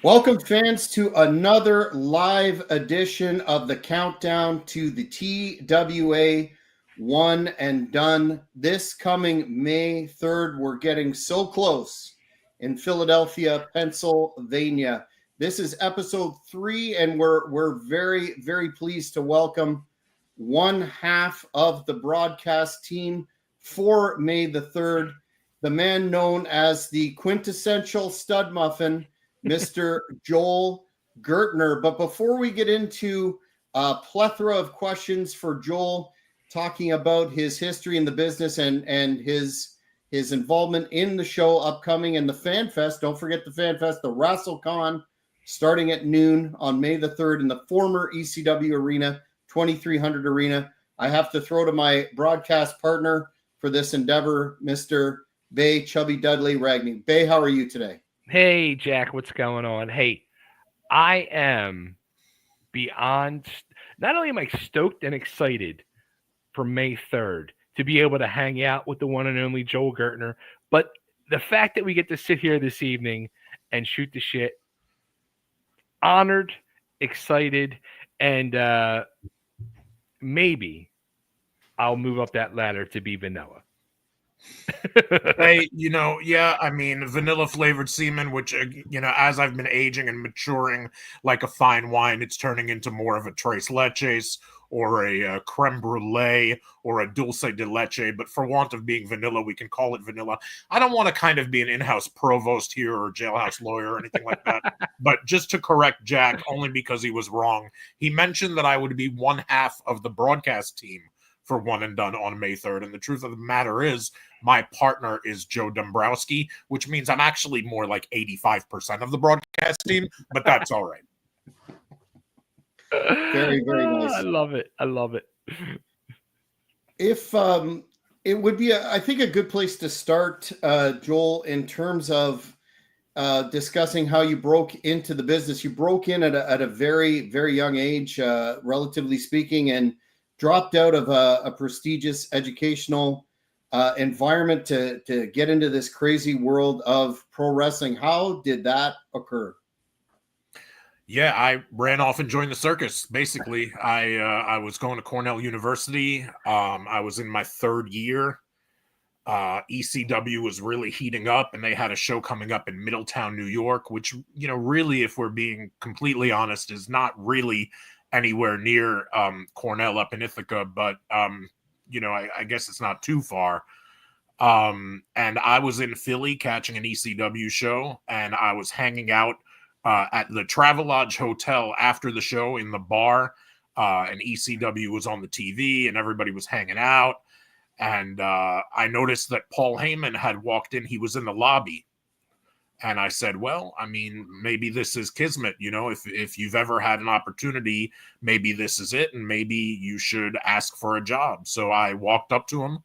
Welcome, fans, to another live edition of the Countdown to the TWA One and Done. This coming May 3rd, we're getting so close in Philadelphia, Pennsylvania. This is episode 3, and we're very, very pleased to welcome one half of the broadcast team for May the 3rd, the man known as the quintessential stud muffin, Mr. Joel Gertner. But before we get into a plethora of questions for Joel, talking about his history in the business and his involvement in the show upcoming and the Fan Fest. Don't forget the Fan Fest, the WrestleCon, starting at noon on May the 3rd in the former ECW Arena, 2300 Arena. I have to throw to my broadcast partner for this endeavor, Mr. Bay Chubby Dudley Ragney. Bay, how are you today? Hey, Jack, what's going on? Hey, I am beyond, not only am I stoked and excited for May 3rd to be able to hang out with the one and only Joel Gertner, but the fact that we get to sit here this evening and shoot the shit, honored, excited, and maybe I'll move up that ladder to be vanilla. Hey, vanilla flavored semen, which, as I've been aging and maturing like a fine wine, it's turning into more of a tres leches or a creme brulee or a dulce de leche. But for want of being vanilla, we can call it vanilla. I don't want to kind of be an in-house provost here or jailhouse lawyer or anything like that. But just to correct Jack, only because he was wrong, he mentioned that I would be one half of the broadcast team for One and Done on May 3rd. And the truth of the matter is, my partner is Joe Dombrowski, which means I'm actually more like 85% of the broadcast team, but that's all right. Very, very nice. I love it. I love it. If it would be, I think, a good place to start, Joel, in terms of discussing how you broke into the business. You broke in at a very, very young age, relatively speaking, and dropped out of a prestigious educational environment to get into this crazy world of pro wrestling. How did that occur? Yeah, I ran off and joined the circus. Basically, I was going to Cornell University. I was in my third year. ECW was really heating up, and they had a show coming up in Middletown, New York, which, really, if we're being completely honest, is not really anywhere near Cornell up in Ithaca, but I guess it's not too far. And I was in Philly catching an ECW show, and I was hanging out at the Travelodge Hotel after the show in the bar, and ECW was on the TV, and everybody was hanging out. And I noticed that Paul Heyman had walked in. He was in the lobby. And I said, well, I mean, maybe this is kismet, if you've ever had an opportunity, maybe this is it, and maybe you should ask for a job. So I walked up to him,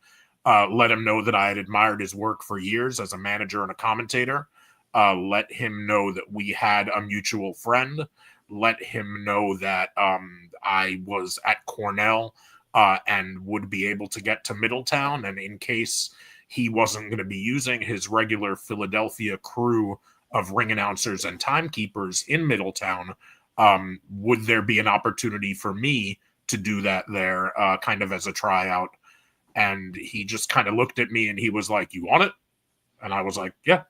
let him know that I had admired his work for years as a manager and a commentator, let him know that we had a mutual friend, let him know that I was at Cornell and would be able to get to Middletown, and in case he wasn't going to be using his regular Philadelphia crew of ring announcers and timekeepers in Middletown, would there be an opportunity for me to do that there, kind of as a tryout? And he just kind of looked at me and he was like, you want it? And I was like, yeah.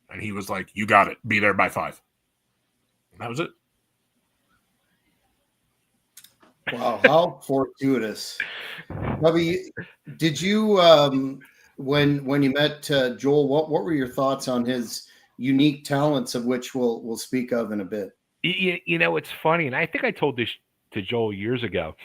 And he was like, you got it. Be there by 5. And that was it. Wow, how fortuitous. Bubby, did you when you met Joel, what were your thoughts on his unique talents, of which we'll speak of in a bit? It's funny, and I think I told this to Joel years ago.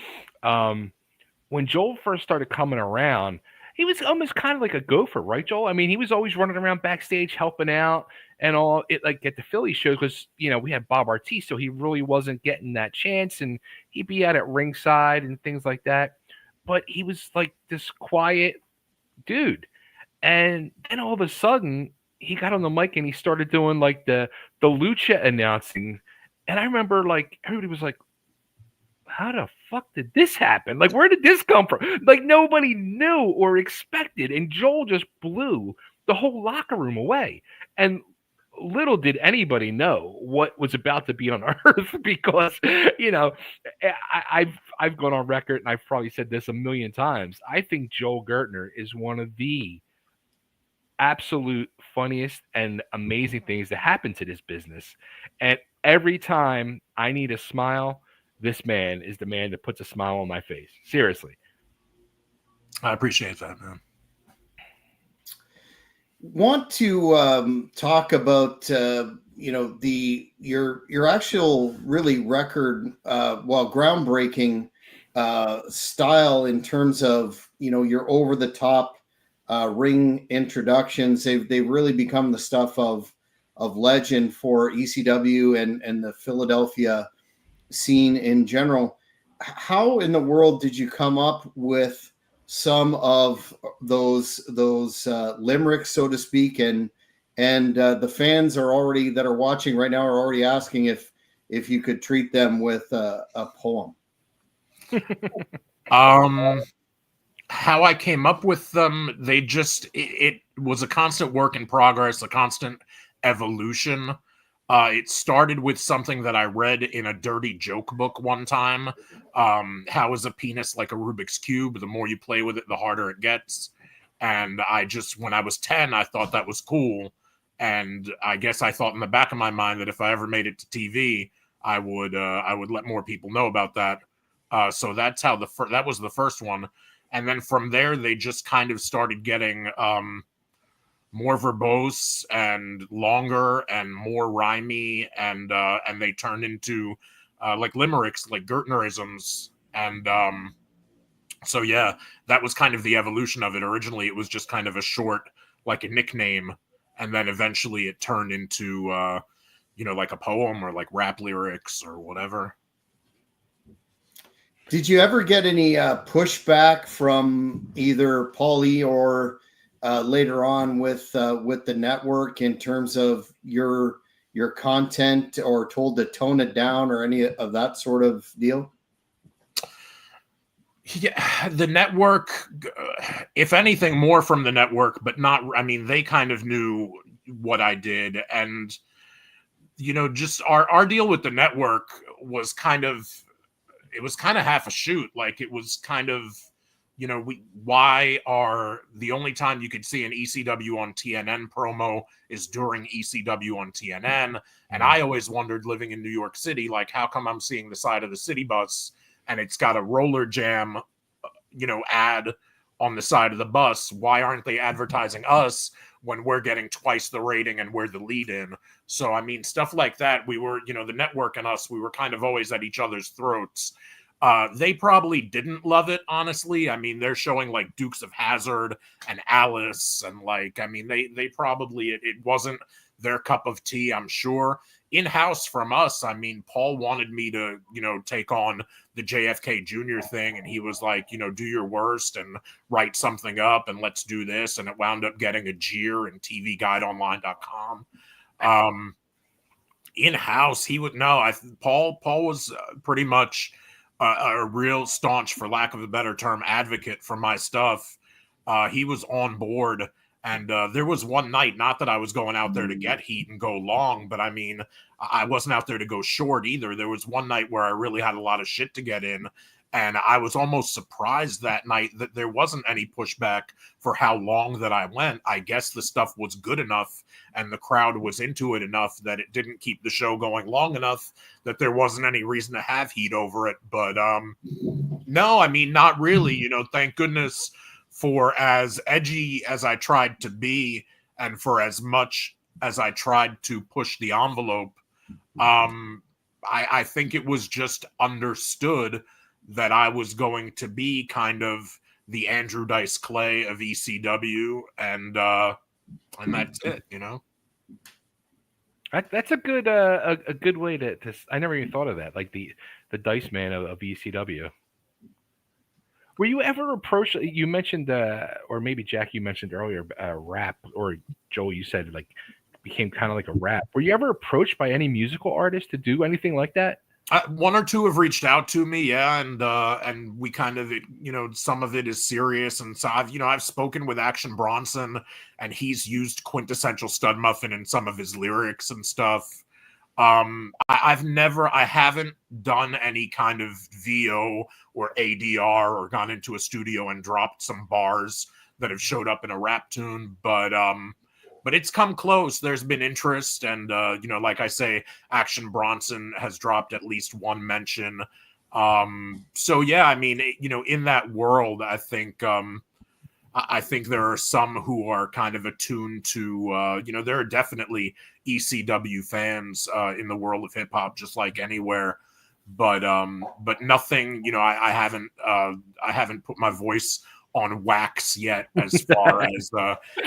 When Joel first started coming around, he was almost kind of like a gopher, right, Joel? I mean, he was always running around backstage helping out and all. It like at the Philly show because we had Bob Artiste, so he really wasn't getting that chance, and he'd be out at ringside and things like that. But he was like this quiet dude, and then all of a sudden he got on the mic and he started doing like the lucha announcing, and I remember like everybody was like, how the fuck did this happen? Like, where did this come from? Like, nobody knew or expected. And Joel just blew the whole locker room away. And little did anybody know what was about to be on Earth because, you know, I've gone on record and I've probably said this a million times. I think Joel Gertner is one of the absolute funniest and amazing things that happen to this business. And every time I need a smile, this man is the man that puts a smile on my face. Seriously. I appreciate that, man. Want to talk about your actual really record, groundbreaking style in terms of your over the top ring introductions. They've really become the stuff of legend for ECW and the Philadelphia scene in general. How in the world did you come up with some of those limericks, so to speak, and the fans that are watching right now are already asking if you could treat them with a poem? How I came up with them, it was a constant work in progress, a constant evolution. It started with something that I read in a dirty joke book one time. How is a penis like a Rubik's Cube? The more you play with it, the harder it gets. And when I was 10, I thought that was cool. And I guess I thought in the back of my mind that if I ever made it to TV, I would let more people know about that. So that's how that was the first one. And then from there, they just kind of started getting more verbose and longer and more rhymey, and they turned into like limericks, like Gertnerisms. And so yeah, that was kind of the evolution of it. Originally, it was just kind of a short, like a nickname, and then eventually it turned into like a poem or like rap lyrics or whatever. Did you ever get any pushback from either Paulie or later on with the network in terms of your content, or told to tone it down or any of that sort of deal? Yeah, the network, if anything, more from the network, but not, I mean, they kind of knew what I did. And, just our deal with the network was kind of half a shoot. Like, it was kind of, why are the only time you could see an ECW on TNN promo is during ECW on TNN. And I always wondered, living in New York City, like, how come I'm seeing the side of the city bus and it's got a roller jam, ad on the side of the bus? Why aren't they advertising us when we're getting twice the rating and we're the lead in? So, I mean, stuff like that. We were, the network and us, we were kind of always at each other's throats. They probably didn't love it, honestly. I mean, they're showing like Dukes of Hazzard and Alice, and like, I mean, they probably, it wasn't their cup of tea, I'm sure. In-house from us, I mean, Paul wanted me to, take on the JFK Jr. thing, and he was like, do your worst and write something up and let's do this. And it wound up getting a jeer in TVGuideOnline.com. In-house, he would know. Paul was pretty much a real staunch, for lack of a better term, advocate for my stuff. He was on board. And there was one night, not that I was going out there to get heat and go long, but I mean, I wasn't out there to go short either. There was one night where I really had a lot of shit to get in. And I was almost surprised that night that there wasn't any pushback for how long that I went. I guess the stuff was good enough and the crowd was into it enough that it didn't keep the show going long enough that there wasn't any reason to have heat over it. But no, I mean, not really. Thank goodness for as edgy as I tried to be and for as much as I tried to push the envelope. I think it was just understood that I was going to be kind of the Andrew Dice Clay of ECW, and that's it, That's a good way to. I never even thought of that, like the Dice Man of ECW. Were you ever approached? You mentioned, or maybe Jack, you mentioned earlier, rap, or Joel, you said like became kind of like a rap. Were you ever approached by any musical artist to do anything like that? One or two have reached out to me, yeah, and we kind of, some of it is serious, and so I've spoken with Action Bronson, and he's used quintessential stud muffin in some of his lyrics and stuff. I haven't done any kind of VO or ADR or gone into a studio and dropped some bars that have showed up in a rap tune, but it's come close. There's been interest, and like I say, Action Bronson has dropped at least one mention. So yeah, I mean, in that world, I think there are some who are kind of attuned to, there are definitely ECW fans in the world of hip hop, just like anywhere. But nothing, I haven't put my voice on wax yet as far as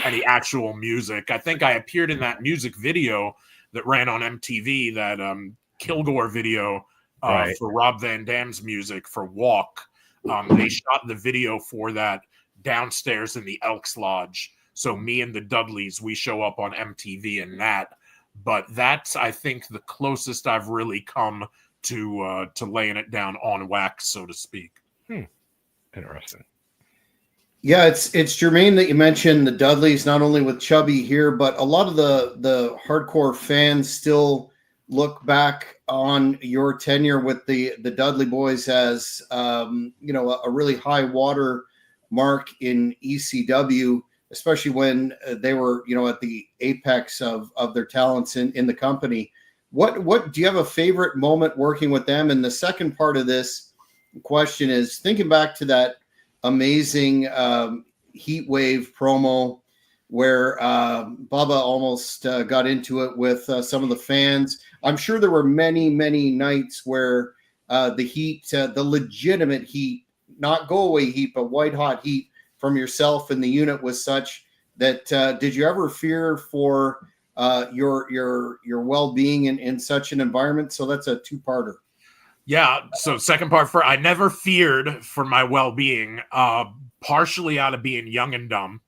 any actual music. I think I appeared in that music video that ran on MTV, that Kilgore video for Rob Van Dam's music for Walk. They shot the video for that downstairs in the Elks Lodge. So me and the Dudleys, we show up on MTV in that. But that's, I think, the closest I've really come to laying it down on wax, so to speak. Interesting. Yeah, it's germane that you mentioned the Dudleys, not only with Chubby here, but a lot of the hardcore fans still look back on your tenure with the Dudley Boys as a really high water mark in ECW, especially when they were at the apex of their talents in the company. What do you have a favorite moment working with them? And the second part of this question is thinking back to that amazing Heat Wave promo where Bubba almost got into it with some of the fans. I'm sure there were many nights where the heat, the legitimate heat, not go away heat, but white hot heat from yourself and the unit was such that did you ever fear for your well-being in such an environment? So that's a two-parter. Yeah. So second part, I never feared for my well-being, partially out of being young and dumb,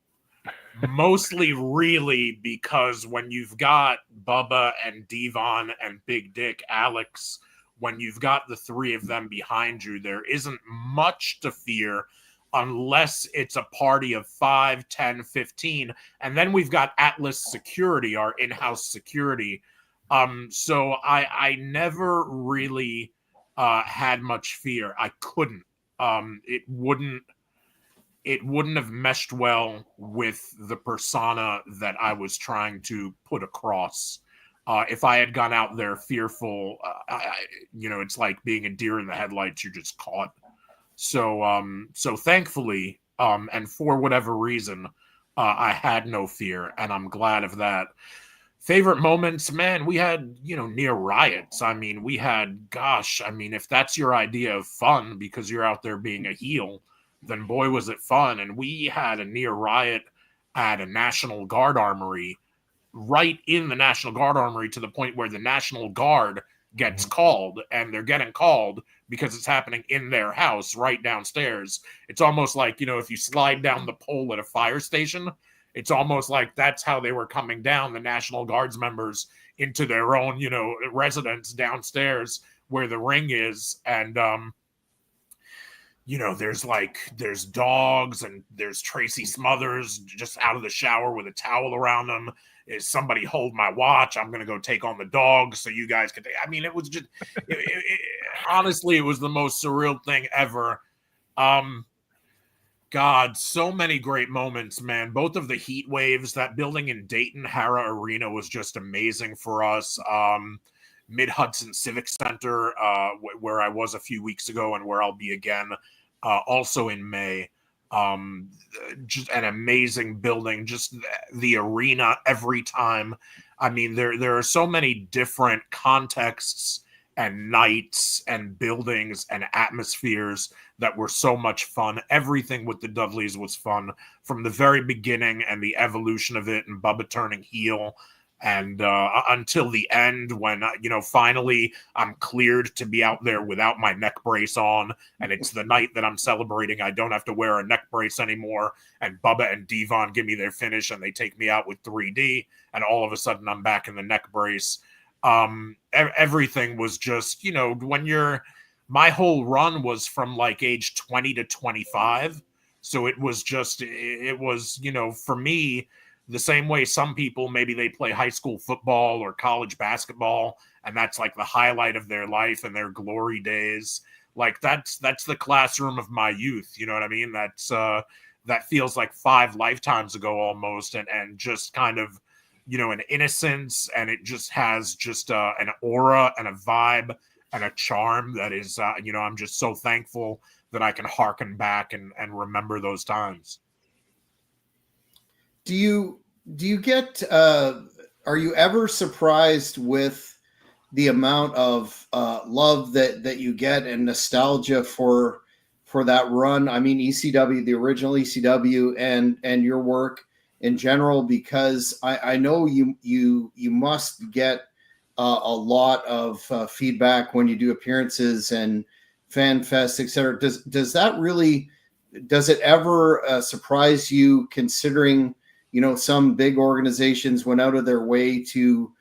mostly really because when you've got Bubba and Devon and Big Dick Alex, when you've got the three of them behind you, there isn't much to fear unless it's a party of 5, 10, 15. And then we've got Atlas Security, our in-house security. So I never really had much fear. I couldn't. It wouldn't have meshed well with the persona that I was trying to put across. If I had gone out there fearful, it's like being a deer in the headlights. You're just caught. So thankfully, and for whatever reason, I had no fear, and I'm glad of that. Favorite moments, man, we had, near riots. I mean, if that's your idea of fun because you're out there being a heel, then boy, was it fun. And we had a near riot at a National Guard armory, right in the National Guard armory, to the point where the National Guard gets called, and they're getting called because it's happening in their house right downstairs. It's almost like, if you slide down the pole at a fire station, it's almost like that's how they were coming down, the National Guards members, into their own, residence downstairs where the ring is. And, there's dogs, and there's Tracy Smothers just out of the shower with a towel around them. Is somebody hold my watch? I'm going to go take on the dog so you guys can I mean, it was just, honestly, it was the most surreal thing ever. God, so many great moments, man. Both of the heat waves, that building in Dayton, Hara Arena, was just amazing for us. Mid-Hudson Civic Center, where I was a few weeks ago and where I'll be again, also in May. Just an amazing building, just the arena every time. I mean, there are so many different contexts and nights and buildings and atmospheres that were so much fun. Everything with the Dudleys was fun from the very beginning, and the evolution of it, and Bubba turning heel, and until the end when, finally I'm cleared to be out there without my neck brace on, and it's the night that I'm celebrating. I don't have to wear a neck brace anymore, and Bubba and Devon give me their finish, and they take me out with 3D, and all of a sudden I'm back in the neck brace. Everything was just, you know, my whole run was from like age 20 to 25. So it was, you know, for me, the same way some people, maybe they play high school football or college basketball, and that's like the highlight of their life and their glory days. Like that's the classroom of my youth. You know what I mean? That feels like 5 lifetimes ago almost, and just kind of, you know, an innocence, and it just has just an aura and a vibe and a charm that is, you know, I'm just so thankful that I can harken back and remember those times. Do you get are you ever surprised with the amount of love that you get and nostalgia for that run? I mean, ECW, the original ECW, and your work in general, because I know you must get a lot of feedback when you do appearances and fan fest, etc. Does that really, does it ever surprise you, considering, you know, some big organizations went out of their way to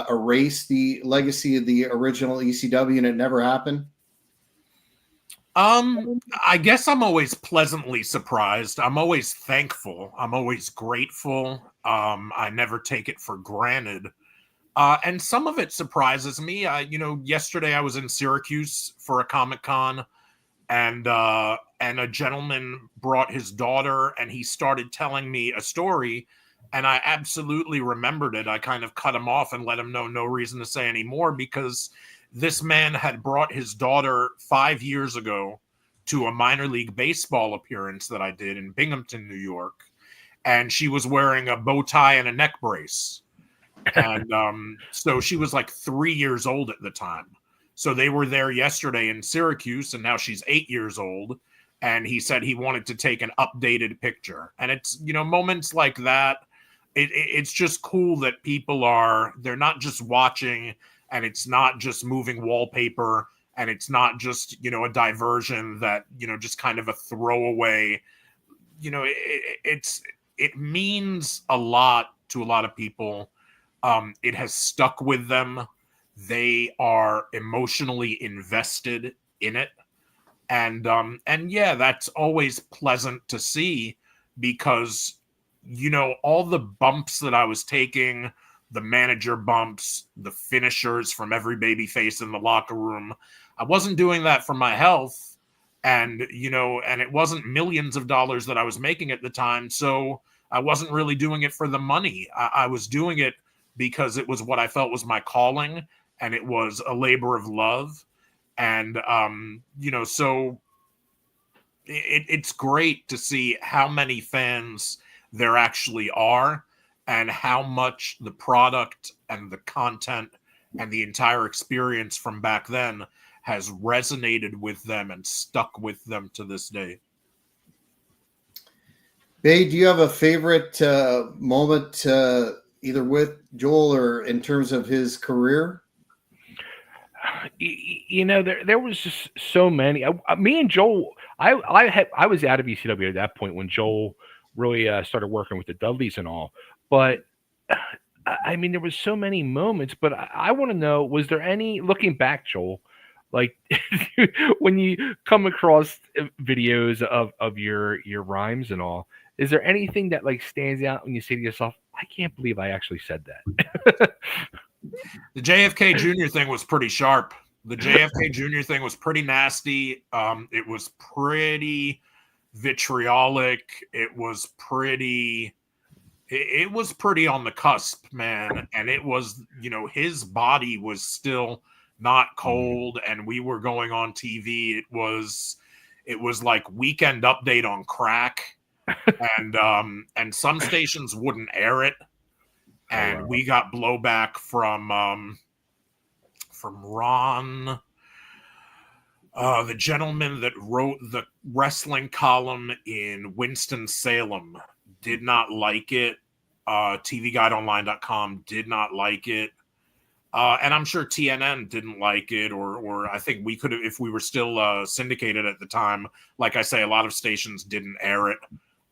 erase the legacy of the original ECW and it never happened? I guess I'm always pleasantly surprised. I'm always thankful. I'm always grateful. I never take it for granted. And some of it surprises me. You know, yesterday I was in Syracuse for a Comic-Con, and a gentleman brought his daughter, and he started telling me a story, and I absolutely remembered it. I kind of cut him off and let him know no reason to say any more, because this man had brought his daughter 5 years ago to a minor league baseball appearance that I did in Binghamton, New York, and she was wearing a bow tie and a neck brace. And so she was like 3 years old at the time. So they were there yesterday in Syracuse, and now she's 8 years old. And he said he wanted to take an updated picture. And it's, you know, moments like that. It's just cool that they're not just watching, and it's not just moving wallpaper, and it's not just, you know, a diversion that, you know, just kind of a throwaway. You know, it means a lot to a lot of people. It has stuck with them. They are emotionally invested in it. And yeah, that's always pleasant to see, because, you know, all the bumps that I was taking, the manager bumps, the finishers from every baby face in the locker room, I wasn't doing that for my health. And, you know, and it wasn't millions of dollars that I was making at the time. So I wasn't really doing it for the money. I was doing it because it was what I felt was my calling, and it was a labor of love. And, you know, so it's great to see how many fans there actually are, and how much the product and the content and the entire experience from back then has resonated with them and stuck with them to this day. Bay, do you have a favorite moment, either with Joel or in terms of his career? You know, there was just so many. Me and Joel, I was out of ECW at that point when Joel really started working with the Dudleys and all. But I mean, there was so many moments. But I want to know, was there any, looking back, Joel, like when you come across videos of your rhymes and all, is there anything that like stands out when you say to yourself, I can't believe I actually said that? The JFK Jr. thing was pretty sharp. The JFK Jr. thing was pretty nasty. It was pretty vitriolic. It was pretty on the cusp, man. And it was, you know, his body was still not cold, and we were going on TV. It was like Weekend Update on crack. And some stations wouldn't air it. And we got blowback from Ron, the gentleman that wrote the wrestling column in Winston-Salem, did not like it. TVGuideOnline.com did not like it. And I'm sure TNN didn't like it, or I think we could have, if we were still syndicated at the time. Like I say, a lot of stations didn't air it.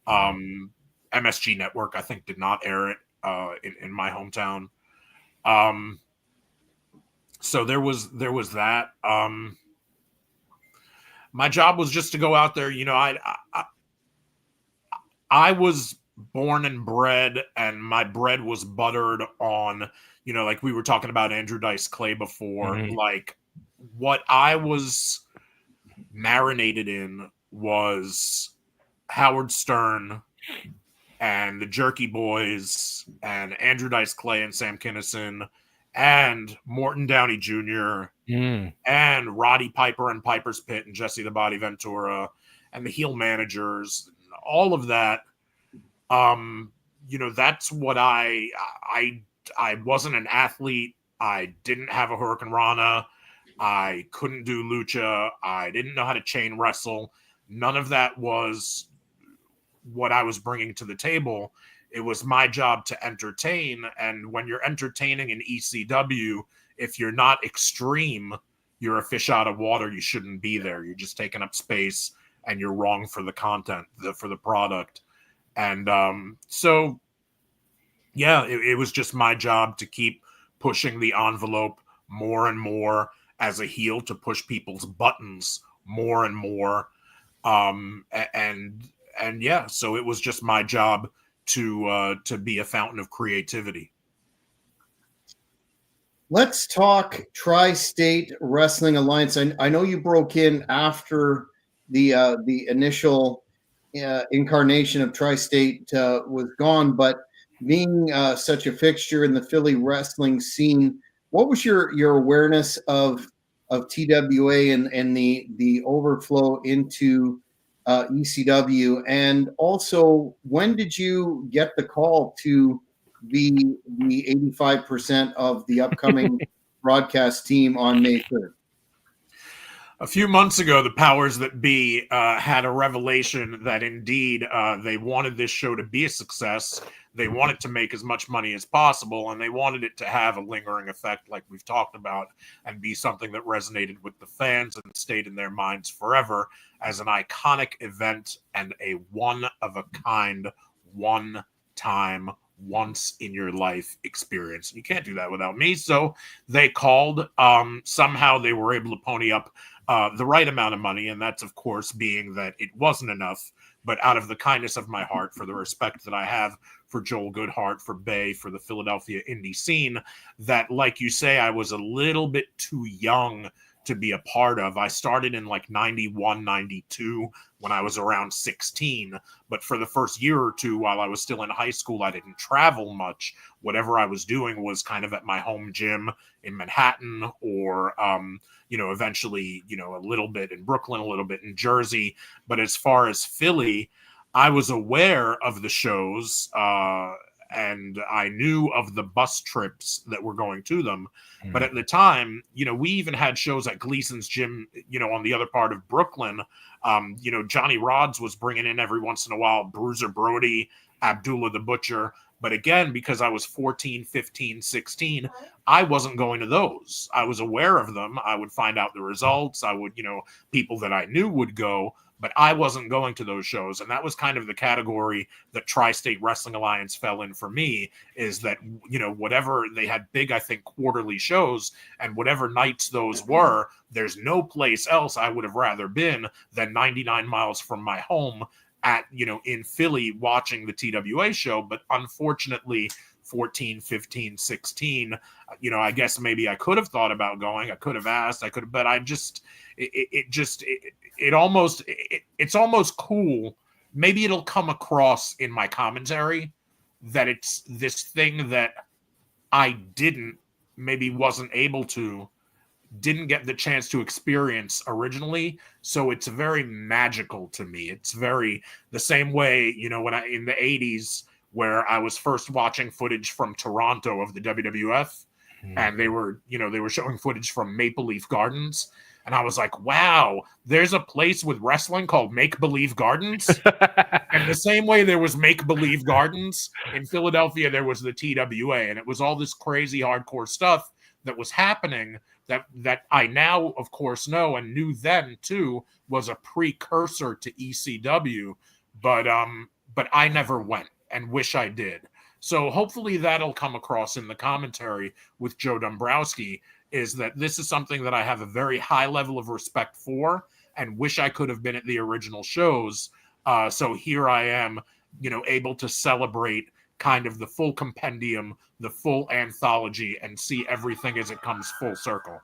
MSG Network, I think, did not air it in my hometown. So there was that. My job was just to go out there. I was born and bred, and my bread was buttered on, like we were talking about Andrew Dice Clay before. Mhm. Like, what I was marinated in was Howard Stern and the Jerky Boys and Andrew Dice Clay and Sam Kinison and Morton Downey Jr. Mm. and Roddy Piper and Piper's Pit and Jesse the Body Ventura and the heel managers, all of that. That's what I wasn't an athlete. I didn't have a Hurricane Rana. I couldn't do lucha. I didn't know how to chain wrestle. None of that was what I was bringing to the table. It was my job to entertain. And when you're entertaining in ECW, if you're not extreme, you're a fish out of water. You shouldn't be there. You're just taking up space, and you're wrong for the content, for the product. And so, yeah, it was just my job to keep pushing the envelope more and more as a heel, to push people's buttons more and more. And yeah, so it was just my job to be a fountain of creativity. Let's talk Tri-State Wrestling Alliance. I know you broke in after the initial incarnation of Tri-State was gone, but being such a fixture in the Philly wrestling scene, what was your awareness of TWA and the overflow into ECW? And also, when did you get the call to be the 85% of the upcoming broadcast team on May 3rd? A few months ago, the powers that be had a revelation that indeed they wanted this show to be a success. They wanted to make as much money as possible, and they wanted it to have a lingering effect, like we've talked about, and be something that resonated with the fans and stayed in their minds forever as an iconic event and a one-of-a-kind, one-time, once-in-your-life experience. You can't do that without me. So they called. Somehow they were able to pony up the right amount of money, and that's, of course, being that it wasn't enough, but out of the kindness of my heart, for the respect that I have for Joel Goodhart, for Bay, for the Philadelphia indie scene, that, like you say, I was a little bit too young to be a part of. I started in like 91, 92 when I was around 16. But for the first year or two while I was still in high school, I didn't travel much. Whatever I was doing was kind of at my home gym in Manhattan, or, eventually, a little bit in Brooklyn, a little bit in Jersey. But as far as Philly, I was aware of the shows, and I knew of the bus trips that were going to them. But at the time, we even had shows at Gleason's gym, on the other part of Brooklyn. Johnny Rods was bringing in every once in a while Bruiser Brody, Abdullah the Butcher. But again, because I was 14, 15, 16, I wasn't going to those. I was aware of them. I would find out the results. I would, people that I knew would go, but I wasn't going to those shows. And that was kind of the category that Tri-State Wrestling Alliance fell in for me, is that, whatever they had big, I think, quarterly shows, and whatever nights those were, there's no place else I would have rather been than 99 miles from my home at, in Philly watching the TWA show. But unfortunately, 14, 15, 16, I guess maybe I could have thought about going. I could have asked, but I just, it's almost cool. Maybe it'll come across in my commentary that it's this thing that I wasn't able to, didn't get the chance to experience originally. So it's very magical to me. It's very the same way, when in the 80s, where I was first watching footage from Toronto of the WWF, and they were showing footage from Maple Leaf Gardens. And I was like, wow, there's a place with wrestling called Make Believe Gardens. And the same way there was Make Believe Gardens in Philadelphia, there was the TWA. And it was all this crazy hardcore stuff that was happening that I now, of course, know, and knew then too, was a precursor to ECW. But I never went, and wish I did. So hopefully that'll come across in the commentary with Joe Dombrowski, is that this is something that I have a very high level of respect for and wish I could have been at the original shows. So here I am, able to celebrate kind of the full compendium, the full anthology, and see everything as it comes full circle.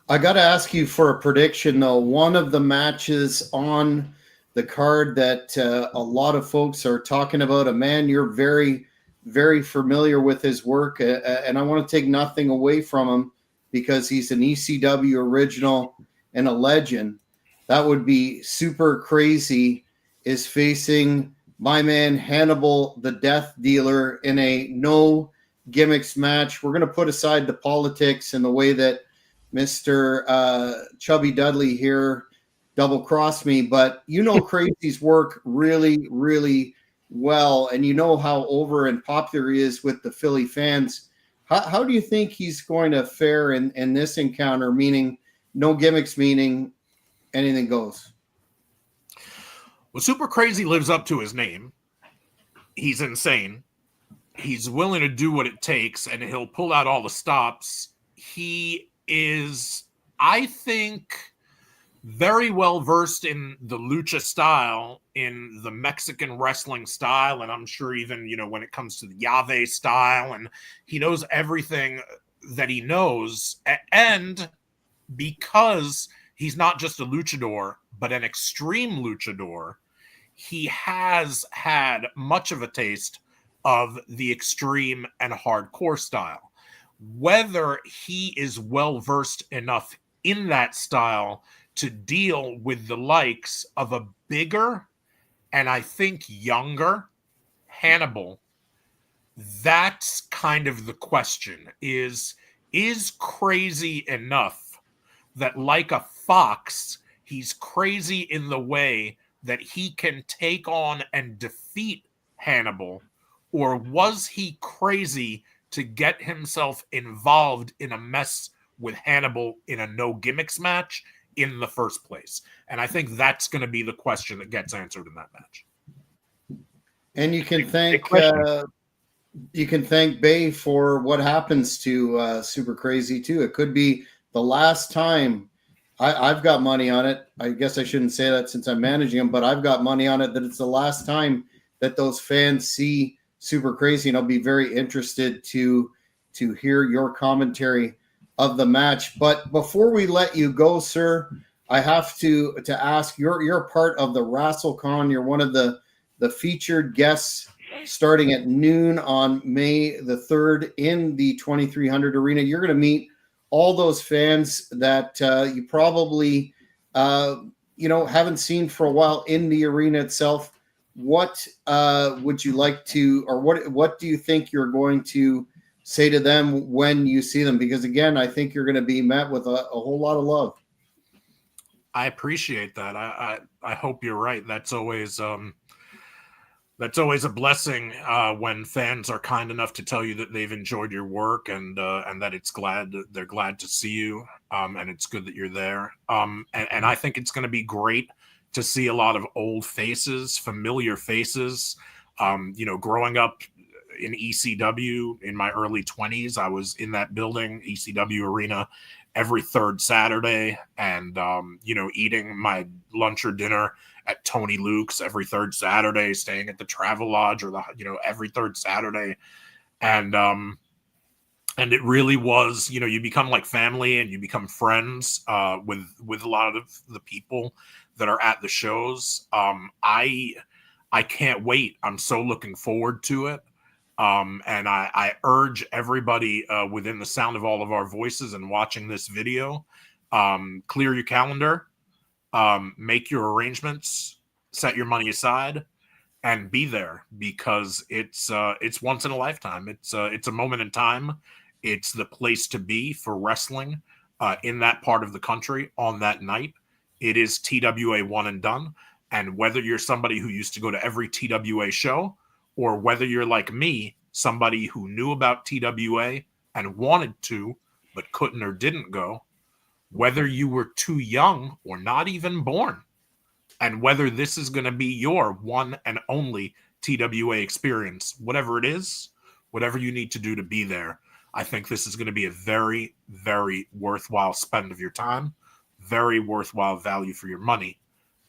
I got to ask you for a prediction, though. One of the matches on the card that a lot of folks are talking about, a man you're very, very familiar with his work, and I want to take nothing away from him because he's an ECW original and a legend. That would be Super Crazy, is facing my man Hannibal, the Death Dealer, in a no gimmicks match. We're going to put aside the politics and the way that Mr. Chubby Dudley here double-crossed me, but Crazy's work really, really well, and you know how over and popular he is with the Philly fans. How do you think he's going to fare in this encounter, meaning no gimmicks, meaning anything goes? Well, Super Crazy lives up to his name. He's insane. He's willing to do what it takes, and he'll pull out all the stops. He is, I think, very well versed in the lucha style, in the Mexican wrestling style, and I'm sure even, when it comes to the Llave style, and he knows everything that he knows. And because he's not just a luchador, but an extreme luchador, he has had much of a taste of the extreme and hardcore style. Whether he is well versed enough in that style to deal with the likes of a bigger and I think younger Hannibal, that's kind of the question. Is Crazy enough that, like a fox, he's crazy in the way that he can take on and defeat Hannibal? Or was he crazy to get himself involved in a mess with Hannibal in a no gimmicks match in the first place? And I think that's going to be the question that gets answered in that match. And you can thank Bay for what happens to Super Crazy too. It could be the last time. I've got money on it. I guess I shouldn't say that since I'm managing him, but I've got money on it that it's the last time that those fans see Super Crazy, and I'll be very interested to hear your commentary of the match. But before we let you go, sir, I have to ask, you're part of the WrestleCon. You're one of the featured guests starting at noon on May the 3rd in the 2300 Arena. You're going to meet all those fans that you probably haven't seen for a while in the arena itself. What would you like to, or what do you think you're going to say to them when you see them? Because again, I think you're going to be met with a whole lot of love. I appreciate that. I hope you're right. That's always a blessing when fans are kind enough to tell you that they've enjoyed your work and that they're glad to see you, and it's good that you're there. And I think it's going to be great to see a lot of old faces, familiar faces. Growing up in ECW in my early 20s, I was in that building, ECW Arena, every third Saturday, and eating my lunch or dinner at Tony Luke's every third Saturday, staying at the Travel Lodge or every third Saturday. And it really was, you become like family and you become friends with a lot of the people that are at the shows. I can't wait. I'm so looking forward to it. And I urge everybody within the sound of all of our voices and watching this video, clear your calendar, make your arrangements, set your money aside, and be there, because it's once in a lifetime. It's a moment in time. It's the place to be for wrestling in that part of the country on that night. It is TWA one and done. And whether you're somebody who used to go to every TWA show, or whether you're like me, somebody who knew about TWA and wanted to, but couldn't or didn't go, whether you were too young or not even born, and whether this is going to be your one and only TWA experience, whatever it is, whatever you need to do to be there. I think this is going to be a very, very worthwhile spend of your time, very worthwhile value for your money.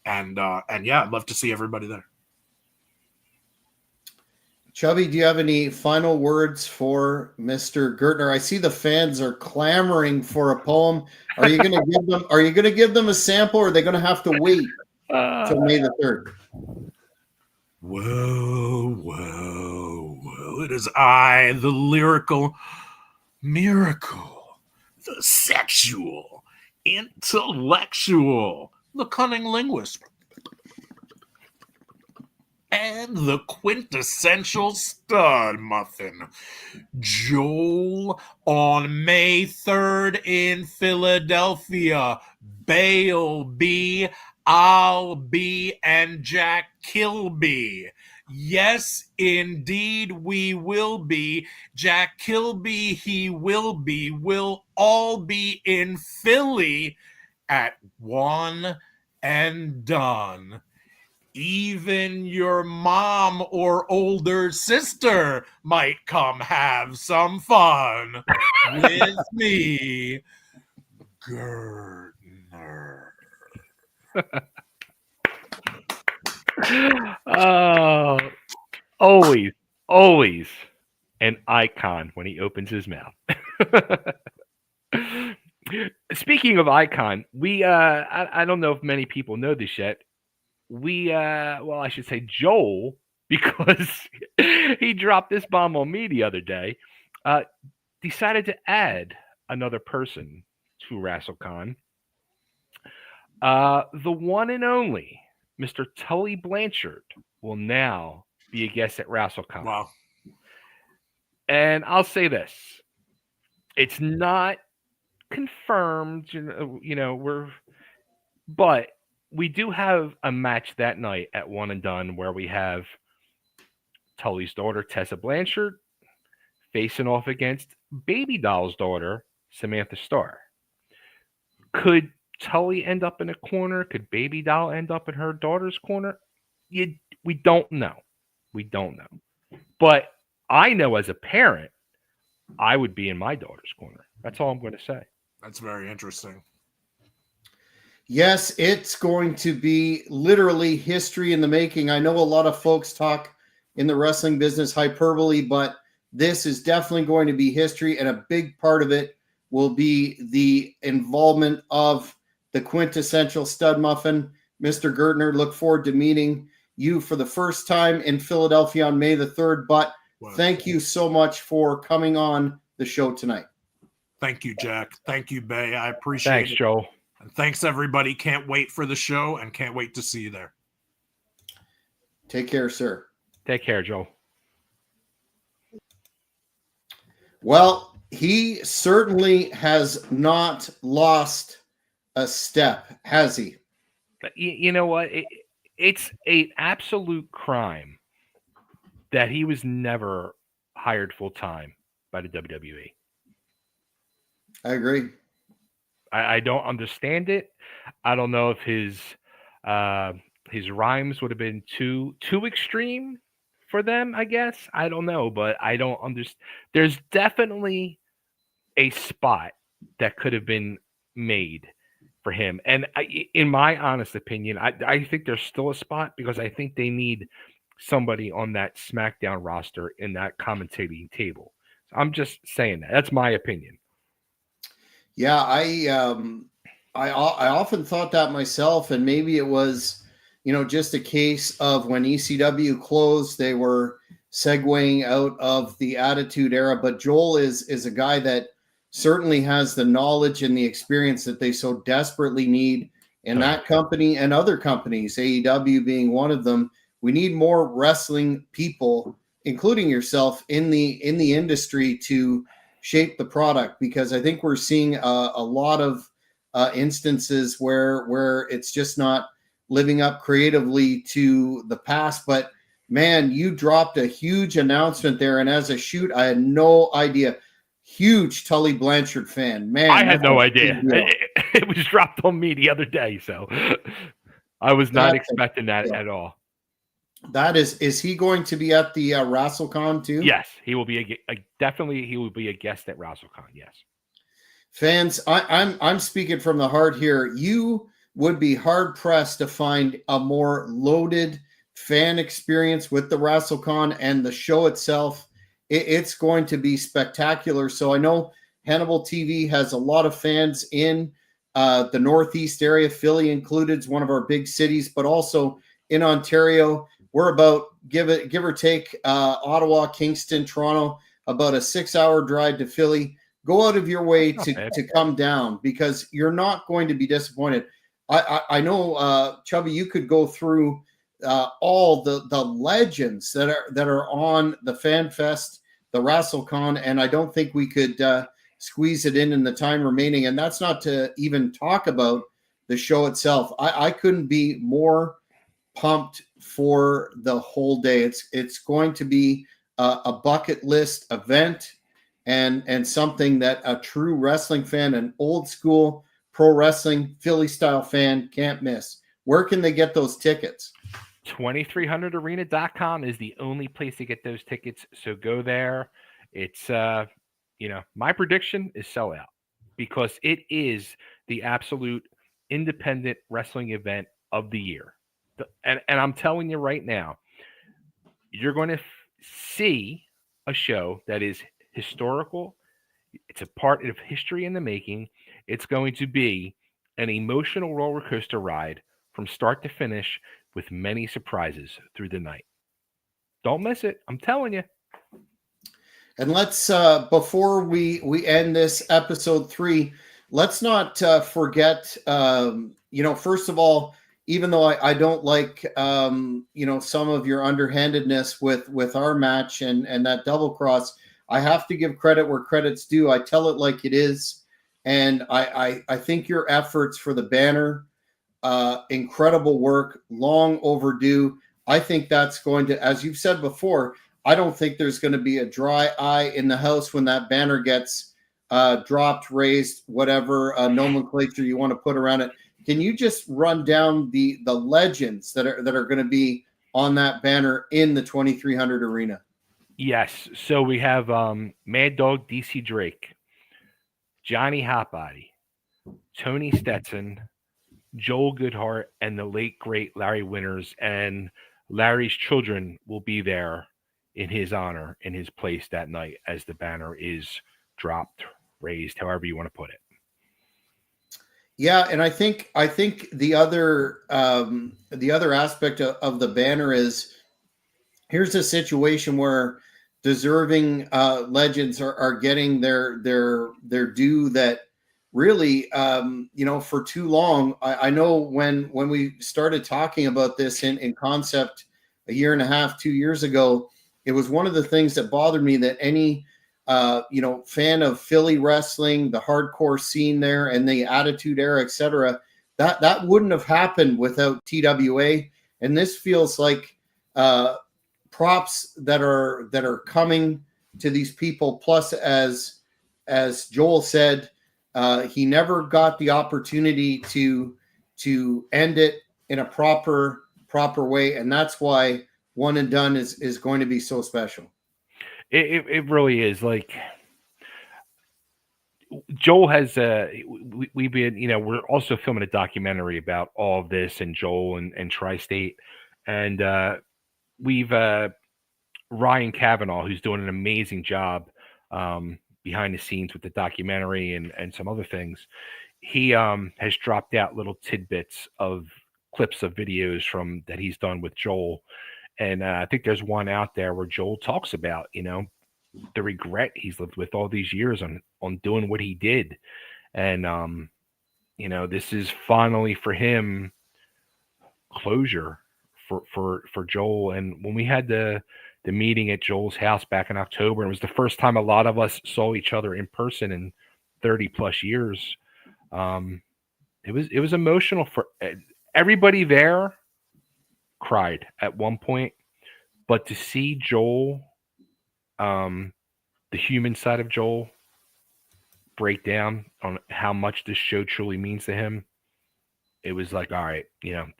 And yeah, I'd love to see everybody there. Chubby, do you have any final words for Mr. Gertner? I see the fans are clamoring for a poem. Are you going to give them? Are you going to give them a sample, or are they going to have to wait till May the 3rd? Whoa, whoa, whoa! It is I, the lyrical miracle, the sexual, intellectual, the cunning linguist, and the quintessential stud muffin, Joel, on May 3rd in Philadelphia. Bale B, I'll be, and Jack Kilby. Yes, indeed, we will be. Jack Kilby, he will be. We'll all be in Philly at One and Done. Even your mom or older sister might come have some fun with me, GERTNER. Oh, always an icon when he opens his mouth. Speaking of icon, we I don't know if many people know this yet. We well, I should say Joel, because he dropped this bomb on me the other day, decided to add another person to WrestleCon. The one and only Mr. Tully Blanchard will now be a guest at WrestleCon. Wow. And I'll say this. It's not confirmed, but we do have a match that night at One and Done where we have Tully's daughter, Tessa Blanchard, facing off against Baby Doll's daughter, Samantha Starr. Could Tully end up in a corner? Could Baby Doll end up in her daughter's corner? We don't know. We don't know. But I know as a parent, I would be in my daughter's corner. That's all I'm going to say. That's very interesting. Yes, it's going to be literally history in the making. I know a lot of folks talk in the wrestling business hyperbole, but this is definitely going to be history, and a big part of it will be the involvement of the quintessential stud muffin, Mr. Gertner. Look forward to meeting you for the first time in Philadelphia on May the 3rd, but thank you so much for coming on the show tonight. Thank you, Jack. Thank you, Bay. I appreciate it. Thanks, Joel. And thanks, everybody. Can't wait for the show and can't wait to see you there. Take care, sir. Take care, Joel. Well, he certainly has not lost a step, has he? But you know what? It's an absolute crime that he was never hired full-time by the WWE. I agree. I don't understand it. I don't know if his rhymes would have been too extreme for them, I guess. I don't know, but I don't understand. There's definitely a spot that could have been made for him. And in my honest opinion, I think there's still a spot, because I think they need somebody on that SmackDown roster in that commentating table. So I'm just saying that. That's my opinion. Yeah, I often thought that myself, and maybe it was, just a case of when ECW closed, they were segueing out of the Attitude Era. But Joel is a guy that certainly has the knowledge and the experience that they so desperately need in that company and other companies, AEW being one of them. We need more wrestling people, including yourself, in the industry to shape the product, because I think we're seeing a lot of instances where it's just not living up creatively to the past. But man, you dropped a huge announcement there, and as a shoot, I had no idea. Huge Tully Blanchard fan, man. I had no idea. It was dropped on me the other day, so I was not expecting that at all. That is he going to be at the WrestleCon too? Yes, he will be definitely he will be a guest at WrestleCon. Yes. Fans, I'm speaking from the heart here. You would be hard pressed to find a more loaded fan experience with the WrestleCon and the show itself. It's going to be spectacular. So I know Hannibal TV has a lot of fans in the Northeast area, Philly included, is one of our big cities, but also in Ontario. We're about give or take Ottawa, Kingston, Toronto, about a 6-hour drive to Philly. Go out of your way to come down because you're not going to be disappointed. I know, Chubby, you could go through all the legends that are on the Fan Fest, the WrestleCon, and I don't think we could squeeze it in the time remaining. And that's not to even talk about the show itself. I couldn't be more pumped for the whole day. It's going to be a bucket list event and something that a true wrestling fan, an old school pro wrestling Philly style fan can't miss. Where can they get those tickets? 2300arena.com is the only place to get those tickets. So go there. It's my prediction is sell out because it is the absolute independent wrestling event of the year. And I'm telling you right now, you're going to see a show that is historical. It's a part of history in the making. It's going to be an emotional roller coaster ride from start to finish with many surprises through the night. Don't miss it. I'm telling you. And let's before we end this episode 3, let's not forget. First of all, even though I don't like some of your underhandedness with our match and that double cross, I have to give credit where credit's due. I tell it like it is, and I think your efforts for the banner, incredible work, long overdue. I think that's going to, as you've said before, I don't think there's going to be a dry eye in the house when that banner gets dropped, raised, whatever nomenclature you want to put around it. Can you just run down the legends that are going to be on that banner in the 2300 arena? Yes. So we have Mad Dog DC Drake, Johnny Hotbody, Tony Stetson, Joel Goodhart, and the late great Larry Winters. And Larry's children will be there in his honor, in his place that night as the banner is dropped, raised, however you want to put it. Yeah, and I think the other aspect of the banner is here's a situation where deserving legends are getting their due that really for too long. I know when we started talking about this in concept a year and a half, 2 years ago, it was one of the things that bothered me that any fan of Philly wrestling, the hardcore scene there and the Attitude Era, etc., that wouldn't have happened without TWA. And this feels like props that are coming to these people. Plus, as Joel said, he never got the opportunity to end it in a proper way, and that's why One and Done is going to be so special. It really is. Like Joel has we've been we're also filming a documentary about all of this and Joel and Tri-State, and we've Ryan Cavanaugh, who's doing an amazing job behind the scenes with the documentary and some other things. He has dropped out little tidbits of clips of videos from that he's done with Joel, and I think there's one out there where Joel talks about the regret he's lived with all these years on doing what he did, and this is finally for him closure for Joel. And when we had the meeting at Joel's house back in October, it was the first time a lot of us saw each other in person in 30 plus years. It was emotional for everybody there. Cried at one point, but to see Joel, the human side of Joel, break down on how much this show truly means to him, it was like, all right,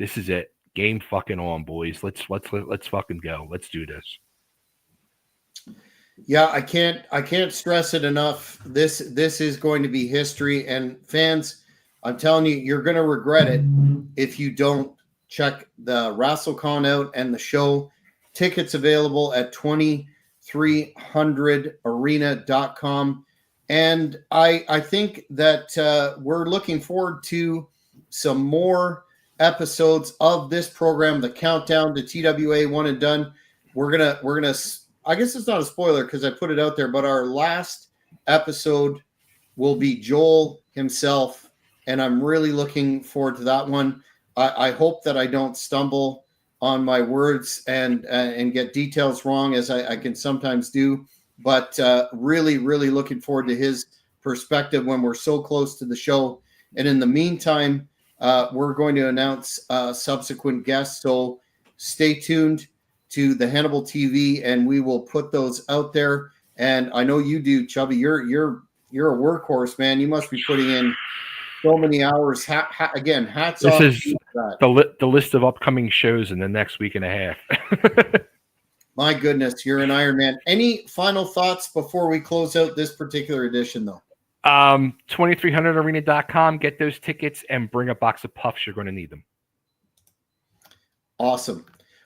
this is it. Game fucking on, boys. Let's fucking go. Let's do this. Yeah, I can't stress it enough. This is going to be history, and fans, I'm telling you, you're going to regret it if you don't check the WrestleCon out and the show. Tickets available at 2300arena.com. And I think that we're looking forward to some more episodes of this program, the Countdown to TWA One and Done. We're gonna I guess it's not a spoiler because I put it out there, but our last episode will be Joel himself, and I'm really looking forward to that one. I hope that I don't stumble on my words and get details wrong, as I can sometimes do, but really looking forward to his perspective when we're so close to the show. And in the meantime, we're going to announce subsequent guests, so stay tuned to the Hannibal TV, and we will put those out there. And I know you do, Chubby. You're a workhorse, man. You must be putting in so many hours. Again, hats off. This is the list of upcoming shows in the next week and a half. My goodness, you're an Iron Man. Any final thoughts before we close out this particular edition, though? 2300arena.com. Get those tickets and bring a box of puffs. You're going to need them. Awesome.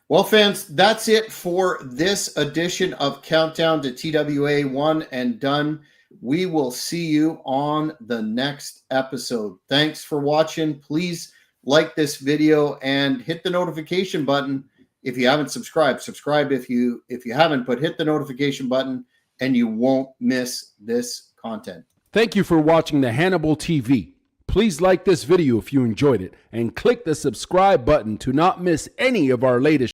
Well, fans, that's it for this edition of Countdown to TWA One and Done. We will see you on the next episode. Thanks for watching. Please like this video and hit the notification button if you haven't subscribed. Subscribe if you haven't, but hit the notification button and you won't miss this content. Thank you for watching the Hannibal TV. Please like this video if you enjoyed it and click the subscribe button to not miss any of our latest